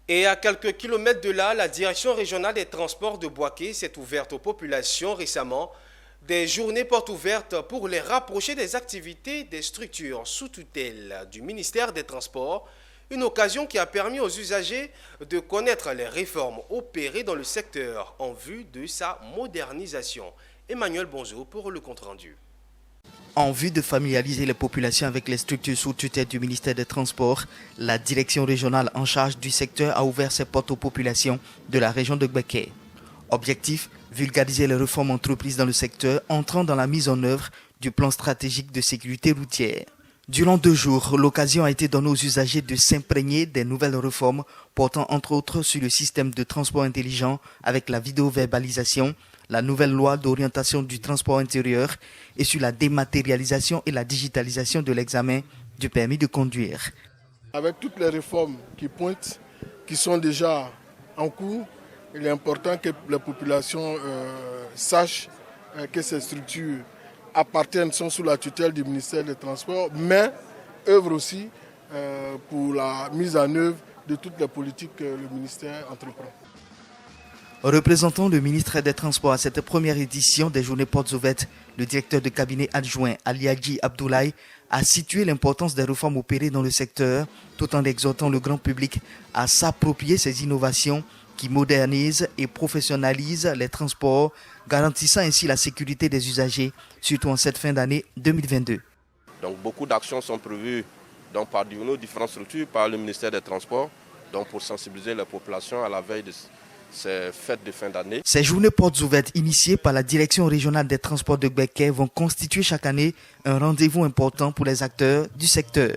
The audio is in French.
Et à quelques kilomètres de là, la direction régionale des transports de Boaké s'est ouverte aux populations récemment des journées portes ouvertes pour les rapprocher des activités des structures sous tutelle du ministère des Transports, une occasion qui a permis aux usagers de connaître les réformes opérées dans le secteur en vue de sa modernisation. Emmanuel Bonzo pour le compte-rendu. En vue de familiariser les populations avec les structures sous tutelle du ministère des Transports, la direction régionale en charge du secteur a ouvert ses portes aux populations de la région de Gbeke. Objectif, vulgariser les réformes entreprises dans le secteur entrant dans la mise en œuvre du plan stratégique de sécurité routière. Durant 2 jours, l'occasion a été donnée aux usagers de s'imprégner des nouvelles réformes portant entre autres sur le système de transport intelligent avec la vidéoverbalisation, la nouvelle loi d'orientation du transport intérieur et sur la dématérialisation et la digitalisation de l'examen du permis de conduire. Avec toutes les réformes qui pointent, qui sont déjà en cours, il est important que la population sache que ces structures sont sous la tutelle du ministère des Transports, mais œuvrent aussi pour la mise en œuvre de toutes les politiques que le ministère entreprend. Représentant le ministre des Transports à cette première édition des Journées Portes Ouvertes, le directeur de cabinet adjoint Aliadji Abdoulaye a situé l'importance des réformes opérées dans le secteur tout en exhortant le grand public à s'approprier ces innovations qui modernisent et professionnalisent les transports, garantissant ainsi la sécurité des usagers, surtout en cette fin d'année 2022. Donc beaucoup d'actions sont prévues par nos différentes structures, par le ministère des Transports, pour sensibiliser les populations à la veille de ces fêtes de fin d'année. Ces journées portes ouvertes initiées par la direction régionale des transports de Gbeke vont constituer chaque année un rendez-vous important pour les acteurs du secteur.